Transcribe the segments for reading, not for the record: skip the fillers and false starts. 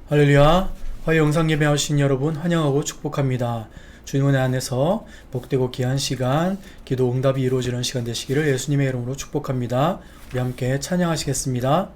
할렐루야. 화요 영상 예배하신 여러분 환영하고 축복합니다. 주님의 안에서 복되고 귀한 시간, 기도 응답이 이루어지는 시간 되시기를 예수님의 이름으로 축복합니다. 우리 함께 찬양하시겠습니다.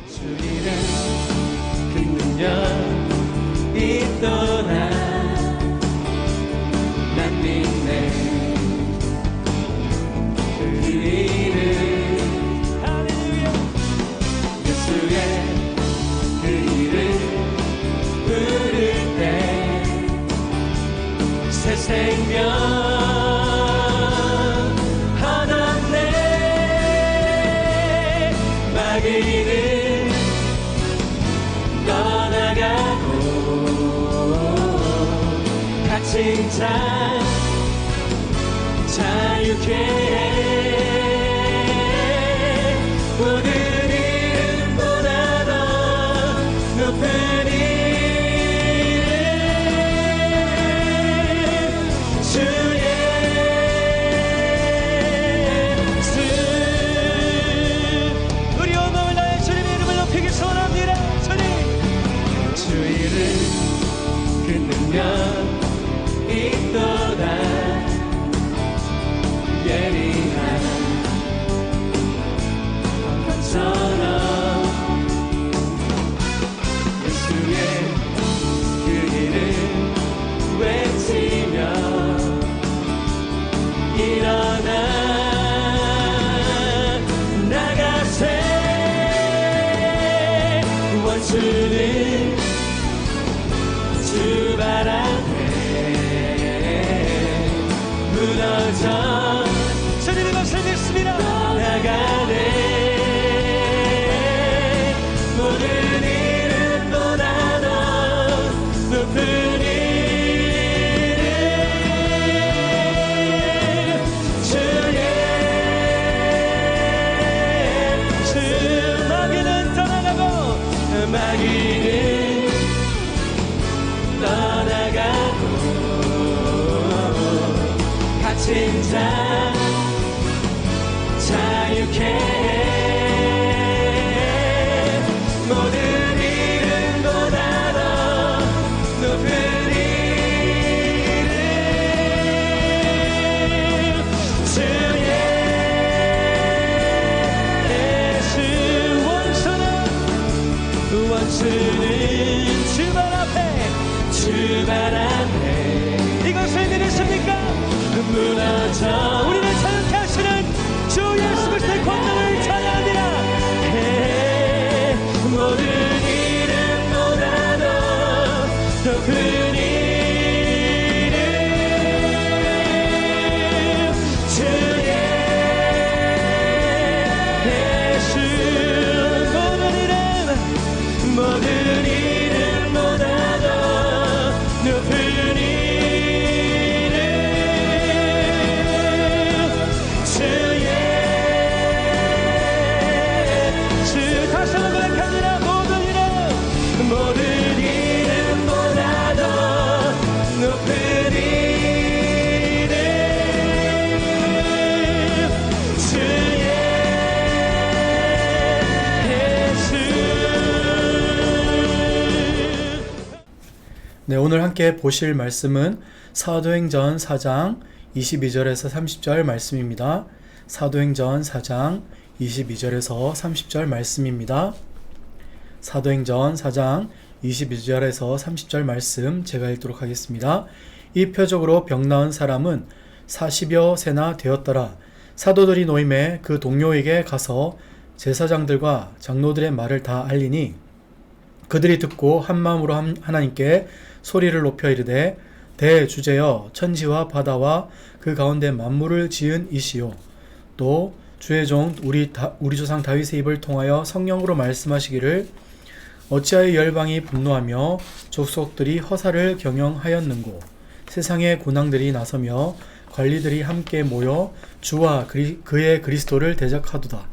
주님의 그 능력 있도다. 난 믿네 그 이름. 할렐루야. 예수의 그 이름 부를 때 새 생명 얻었네. 마귀는 떠나가고 갇힌 자 자유케 해. 모든 이름보다 더 높은 이름 주 예수. 우리 온 마음을 다해 주님의 이름을 높이기 소원합니다. 주 이름 그 능력 있도다. 예리한 것처럼 예수의 그 이름 외치며 일어나 나가세. 원수는 주 발 앞에 무너져 주님의 것을 믿습니다. 나가네. 모든 이름보다 더 높은 이름 주 예수. 마귀는 떠나가고 마귀는 떠나가고 갇힌 자 자유케 해. 모든 이름보다 더 높은 이름 주 예수. 원수는 주 발 앞에 이것을 믿으십니까? 무너져 우리를 자유케 하시는 주 예수 그리스도의 권능을 찬양합니다. 모든 이름보다 더 높은 이름 주 예수. 모든 이름보다 더 높은 이름 주 예수. 다시 한번 고백합니다. 모든 이름보다 더 높은 이름 주 네, 오늘 함께 보실 말씀은 사도행전 4장 22절에서 30절 말씀입니다. 사도행전 4장 22절에서 30절 말씀입니다. 사도행전 4장 22절에서 30절 말씀 제가 읽도록 하겠습니다. 이 표적으로 병 나은 사람은 40여 세나 되었더라. 사도들이 노임에 그 동료에게 가서 제사장들과 장로들의 말을 다 알리니 그들이 듣고 한 마음으로 하나님께 소리를 높여 이르되 대주제여 천지와 바다와 그 가운데 만물을 지은 이시요 또 주의 종 우리 조상 다윗의 입을 통하여 성령으로 말씀하시기를 어찌하여 열방이 분노하며 족속들이 허사를 경영하였는고 세상의 군왕들이 나서며 관리들이 함께 모여 주와 그의 그리스도를 대적하도다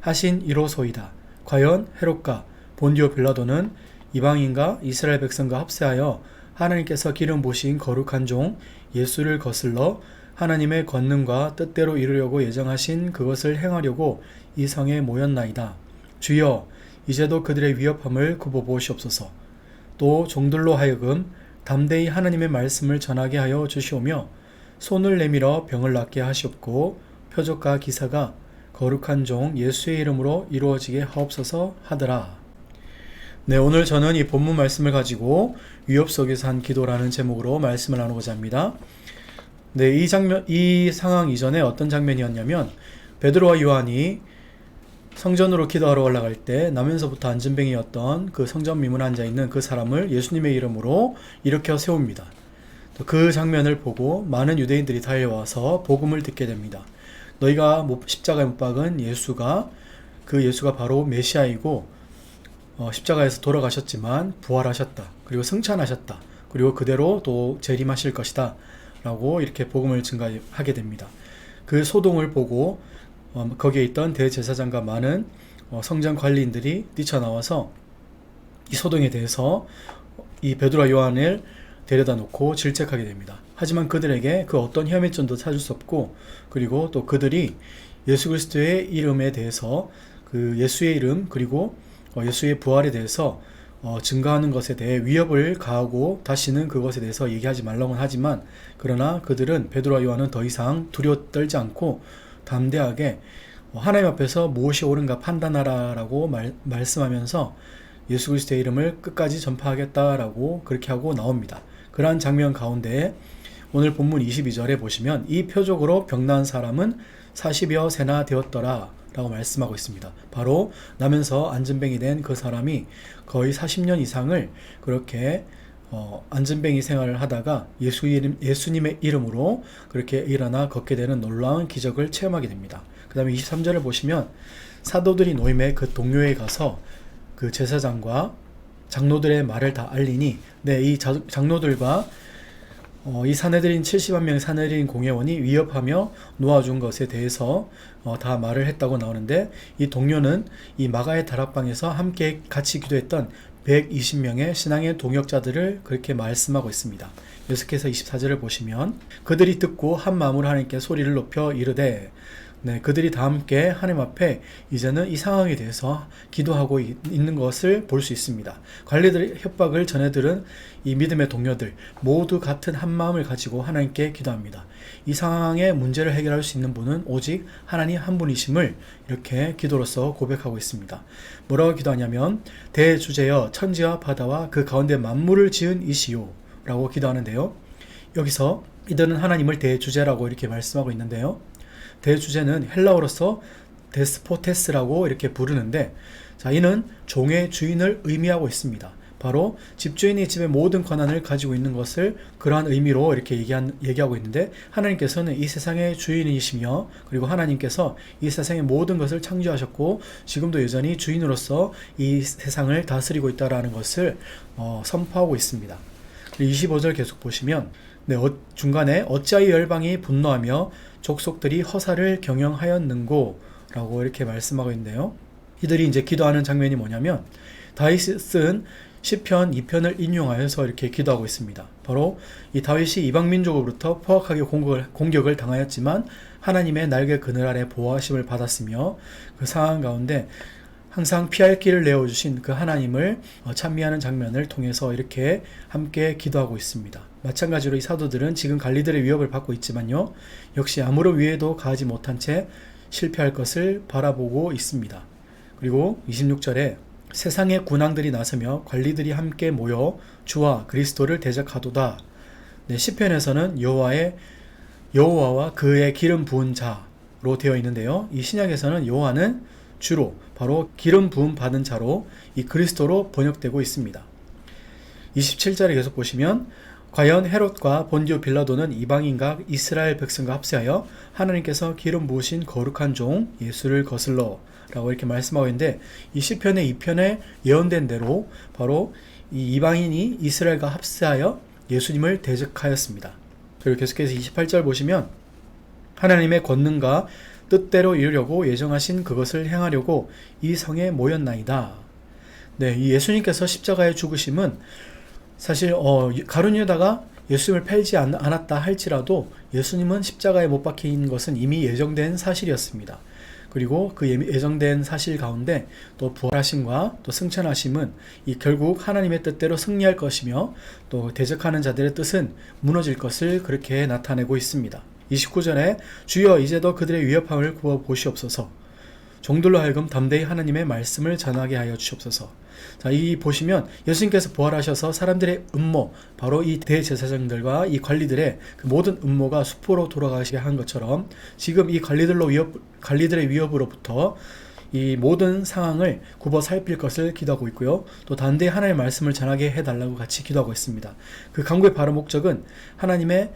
하신 이로소이다. 과연 헤롯과 본디오 빌라도는 이방인과 이스라엘 백성과 합세하여 하나님께서 기름 부으신 거룩한 종 예수를 거슬러 하나님의 권능과 뜻대로 이루려고 예정하신 그것을 행하려고 이 성에 모였나이다. 주여, 이제도 그들의 위협함을 굽어보시옵소서. 또 종들로 하여금 담대히 하나님의 말씀을 전하게 하여 주시오며 손을 내밀어 병을 낫게 하시옵고 표적과 기사가 거룩한 종 예수의 이름으로 이루어지게 하옵소서 하더라. 네, 오늘 저는 이 본문 말씀을 가지고 위협 속에서 한 기도라는 제목으로 말씀을 나누고자 합니다. 네, 이 상황 이전에 어떤 장면이었냐면 베드로와 요한이 성전으로 기도하러 올라갈 때 나면서부터 안진뱅이였던 그 성전 미문에 앉아있는 그 사람을 예수님의 이름으로 일으켜 세웁니다. 그 장면을 보고 많은 유대인들이 달려와서 복음을 듣게 됩니다. 너희가 십자가에 못 박은 예수가 바로 메시아이고 십자가에서 돌아가셨지만 부활하셨다. 그리고 승천하셨다. 그리고 그대로 또 재림하실 것이다. 라고 이렇게 복음을 증가하게 됩니다. 그 소동을 보고 거기에 있던 대제사장과 많은 성전 관리인들이 뛰쳐나와서 이 소동에 대해서 이 베드로와 요한을 데려다 놓고 질책하게 됩니다. 하지만 그들에게 그 어떤 혐의점도 찾을 수 없고, 그리고 또 그들이 예수 그리스도의 이름에 대해서 그 예수의 이름 그리고 예수의 부활에 대해서 증거하는 것에 대해 위협을 가하고 다시는 그것에 대해서 얘기하지 말라고는 하지만, 그러나 그들은 베드로와 요한은 더 이상 두려워 떨지 않고 담대하게 하나님 앞에서 무엇이 옳은가 판단하라라고 말씀하면서 예수 그리스도의 이름을 끝까지 전파하겠다라고 그렇게 하고 나옵니다. 그러한 장면 가운데 오늘 본문 22절에 보시면 이 표적으로 병난 사람은 40여 세나 되었더라 라고 말씀하고 있습니다. 바로 나면서 안진뱅이 된 그 사람이 거의 40년 이상을 그렇게 안진뱅이 생활을 하다가 예수님의 이름으로 그렇게 일어나 걷게 되는 놀라운 기적을 체험하게 됩니다. 그 다음에 23절을 보시면 사도들이 모임에 그 동료에 가서 그 제사장과 장로들의 말을 다 알리니, 네, 이 장로들과 이 사내들인 70만 명의 사내들인 공회원이 위협하며 놓아준 것에 대해서 다 말을 했다고 나오는데, 이 동료는 이 마가의 다락방에서 함께 같이 기도했던 120명의 신앙의 동역자들을 그렇게 말씀하고 있습니다. 계속해서 24절을 보시면 그들이 듣고 한 마음으로 하나님께 소리를 높여 이르되, 네, 그들이 다 함께 하나님 앞에 이제는 이 상황에 대해서 기도하고 있는 것을 볼 수 있습니다. 관리들의 협박을 전해들은 이 믿음의 동료들 모두 같은 한 마음을 가지고 하나님께 기도합니다. 이 상황의 문제를 해결할 수 있는 분은 오직 하나님 한 분이심을 이렇게 기도로서 고백하고 있습니다. 뭐라고 기도하냐면 대주제여 천지와 바다와 그 가운데 만물을 지은 이시요 라고 기도하는데요. 여기서 이들은 하나님을 대주제라고 이렇게 말씀하고 있는데요. 대주제는 헬라어로서 데스포테스라고 이렇게 부르는데, 자, 이는 종의 주인을 의미하고 있습니다. 바로 집주인이 집의 모든 권한을 가지고 있는 것을 그러한 의미로 이렇게 얘기하고 있는데, 하나님께서는 이 세상의 주인이시며, 그리고 하나님께서 이 세상의 모든 것을 창조하셨고 지금도 여전히 주인으로서 이 세상을 다스리고 있다라는 것을 선포하고 있습니다. 25절 계속 보시면, 네, 중간에 어찌하여 열방이 분노하며 족속들이 허사를 경영하였는고 라고 이렇게 말씀하고 있는데요. 이들이 이제 기도하는 장면이 뭐냐면 다윗이 쓴 시편 2편을 인용하여서 이렇게 기도하고 있습니다. 바로 이 다윗이 이방 민족으로부터 포악하게 공격을 당하였지만 하나님의 날개 그늘 아래 보호하심을 받았으며, 그 상황 가운데 항상 피할 길을 내어주신 그 하나님을 찬미하는 장면을 통해서 이렇게 함께 기도하고 있습니다. 마찬가지로 이 사도들은 지금 관리들의 위협을 받고 있지만요, 역시 아무런 위해도 가하지 못한 채 실패할 것을 바라보고 있습니다. 그리고 26절에 세상의 군왕들이 나서며 관리들이 함께 모여 주와 그리스도를 대적하도다. 네, 시편에서는 여호와와 그의 기름 부은 자로 되어 있는데요. 이 신약에서는 여호와는 주로 바로 기름 부음 받은 자로 이 그리스도로 번역되고 있습니다. 27절에 계속 보시면 과연 헤롯과 본디오 빌라도는 이방인과 이스라엘 백성과 합세하여 하나님께서 기름 부으신 거룩한 종 예수를 거슬러 라고 이렇게 말씀하고 있는데, 이 시편의 2편에 예언된 대로 바로 이 이방인이 이스라엘과 합세하여 예수님을 대적하였습니다. 그리고 계속해서 28절 보시면 하나님의 권능과 뜻대로 이루려고 예정하신 그것을 행하려고 이 성에 모였나이다. 네, 이 예수님께서 십자가의 죽으심은 사실 가룟 유다가 예수님을 팔지 않았다 할지라도 예수님은 십자가에 못 박힌 것은 이미 예정된 사실이었습니다. 그리고 그 예정된 사실 가운데 또 부활하심과 또 승천하심은 이 결국 하나님의 뜻대로 승리할 것이며 또 대적하는 자들의 뜻은 무너질 것을 그렇게 나타내고 있습니다. 29절에 주여 이제도 그들의 위협함을 구워 보시옵소서. 종들로 하여금 담대히 하나님의 말씀을 전하게 하여 주시옵소서. 자, 이 보시면 예수님께서 부활하셔서 사람들의 음모, 바로 이 대제사장들과 이 관리들의 그 모든 음모가 수포로 돌아가시게 한 것처럼 지금 이 관리들의 위협으로부터 이 모든 상황을 굽어 살필 것을 기도하고 있고요. 또 담대히 하나님의 말씀을 전하게 해달라고 같이 기도하고 있습니다. 그 간구의 바로 목적은 하나님의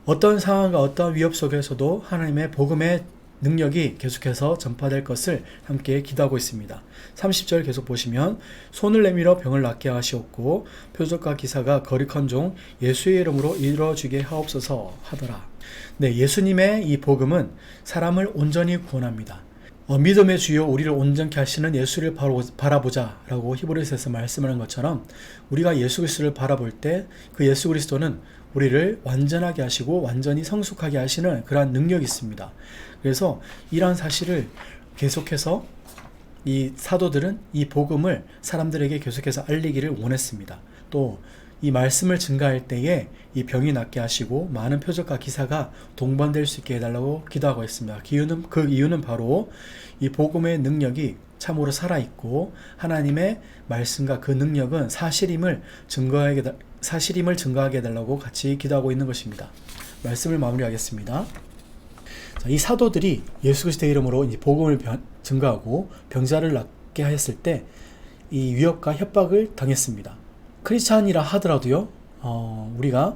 어떤 상황과 어떤 위협 속에서도 하나님의 복음의 능력이 계속해서 전파될 것을 함께 기도하고 있습니다. 30절 계속 보시면 손을 내밀어 병을 낫게 하시옵고 표적과 기사가 거룩한 종 예수의 이름으로 이루어지게 하옵소서 하더라. 네, 예수님의 이 복음은 사람을 온전히 구원합니다. 믿음의 주요 우리를 온전케 하시는 예수를 바라보자 라고 히브리서에서 말씀하는 것처럼 우리가 예수 그리스도를 바라볼 때 그 예수 그리스도는 우리를 완전하게 하시고 완전히 성숙하게 하시는 그러한 능력이 있습니다. 그래서 이러한 사실을 계속해서 이 사도들은 이 복음을 사람들에게 계속해서 알리기를 원했습니다. 또 이 말씀을 증가할 때에 이 병이 낫게 하시고 많은 표적과 기사가 동반될 수 있게 해달라고 기도하고 있습니다. 그 이유는 바로 이 복음의 능력이 참으로 살아있고 하나님의 말씀과 그 능력은 사실임을 증거하게 해달라고 같이 기도하고 있는 것입니다. 말씀을 마무리하겠습니다. 자, 이 사도들이 예수 그리스도의 이름으로 이제 복음을 증거하고 병자를 낫게 하였을 때 이 위협과 협박을 당했습니다. 크리스찬이라 하더라도요, 우리가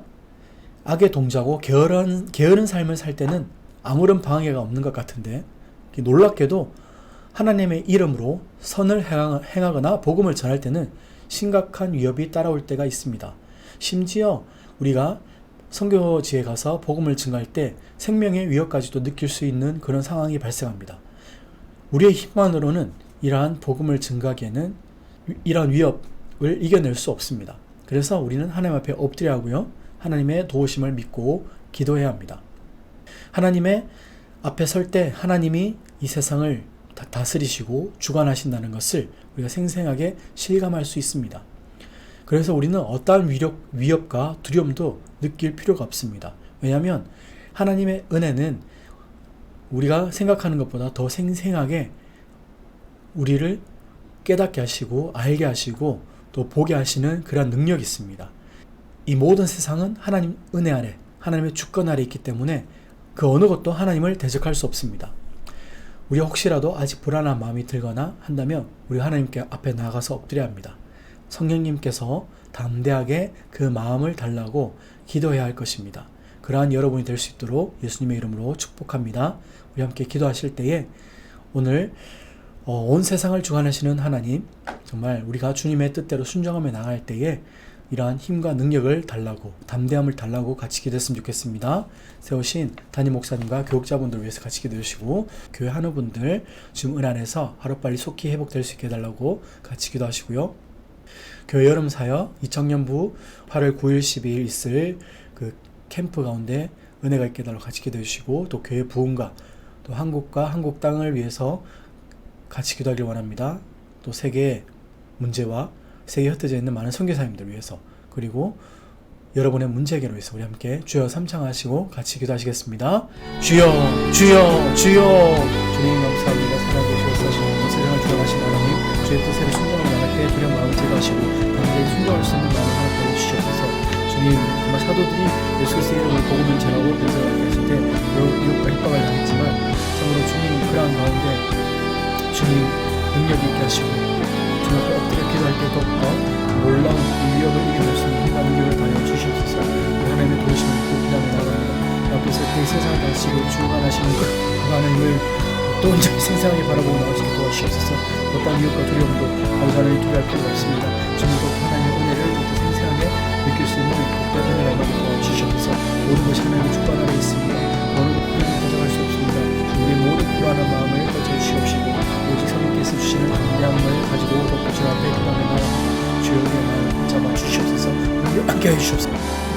악의 동자고 게으른 삶을 살 때는 아무런 방해가 없는 것 같은데 놀랍게도 하나님의 이름으로 선을 행하거나 복음을 전할 때는 심각한 위협이 따라올 때가 있습니다. 심지어 우리가 선교지에 가서 복음을 증거할 때 생명의 위협까지도 느낄 수 있는 그런 상황이 발생합니다. 우리의 힘만으로는 이러한 복음을 증거하기에는 이러한 위협을 이겨낼 수 없습니다. 그래서 우리는 하나님 앞에 엎드려야 하고요. 하나님의 도우심을 믿고 기도해야 합니다. 하나님의 앞에 설 때 하나님이 이 세상을 다스리시고 주관하신다는 것을 우리가 생생하게 실감할 수 있습니다. 그래서 우리는 어떠한 위협과 두려움도 느낄 필요가 없습니다. 왜냐하면 하나님의 은혜는 우리가 생각하는 것보다 더 생생하게 우리를 깨닫게 하시고 알게 하시고 또 보게 하시는 그런 능력이 있습니다. 이 모든 세상은 하나님 은혜 아래, 하나님의 주권 아래 있기 때문에 그 어느 것도 하나님을 대적할 수 없습니다. 우리가 혹시라도 아직 불안한 마음이 들거나 한다면 우리 하나님께 앞에 나가서 엎드려야 합니다. 성령님께서 담대하게 그 마음을 달라고 기도해야 할 것입니다. 그러한 여러분이 될 수 있도록 예수님의 이름으로 축복합니다. 우리 함께 기도하실 때에 오늘 온 세상을 주관하시는 하나님, 정말 우리가 주님의 뜻대로 순종하며 나갈 때에 이러한 힘과 능력을 달라고, 담대함을 달라고 같이 기도했으면 좋겠습니다. 세우신 담임 목사님과 교육자분들을 위해서 같이 기도해 주시고 교회 한우분들 지금 은 안에서 하루빨리 속히 회복될 수 있게 해달라고 같이 기도하시고요. 교회 여름 사역 이청년부 8월 9일 12일 있을 그 캠프 가운데 은혜가 있게 해달라고 같이 기도해 주시고 또 교회 부흥과 또 한국과 한국 땅을 위해서 같이 기도하길 원합니다. 또 세계의 문제와 세계에 흩어져 있는 많은 선교사님들 위해서 그리고 여러분의 문제 해결을 위해서 우리 함께 주여 삼창하시고 같이 기도하시겠습니다. 주여 주여 주여 주님 감사합니다. 살아계셔서 세상을 주관하신 하나님 주의 뜻에 순종을 나갈 때 두려운 마음을 제거하시고 담대히 순종할 수 있는 마음을 허락하여 주시옵소서. 주님 정말 사도들이 예수 그리스도의 이름으로 복음을 전하고 변성하게 하실 때 유혹과 협박을 당했지만 참으로 주님 그러한 가운데 주님 능력이 있게 하시고 주님 앞에 엎드려 기도할 때 더욱더 놀라운 위협을 이겨낼 수 있는 힘과 능력을 다하여 주시옵소서. 하나님의 도우심을 믿고 기도하며 나갑니다. 앞에서 그 세상을 다스리고 주관하시는 그 하나님을 또 온전히 생생하게 바라보고 나가시게 도와주시옵소서. 어떠한 위협과 두려움도 아버지 하나님 두려워할 필요가 없습니다. 주님도 하나님의 은혜를 더 생생하게 느낄 수 있는 복된 은혜를 받고 도와주시옵소서. 모든 것이 하나님의 주권 아래 있습니다. 어느 것도 가져갈 수 없습니다. 우리의 모든 불안한 마음을 펼쳐주시옵시고 오직 성령께서 주시는 담대함을 가지고 주 앞에 기도하며 주여 우리의 마음을 붙잡아 주시옵소서. 우리 함께 해주시옵소서.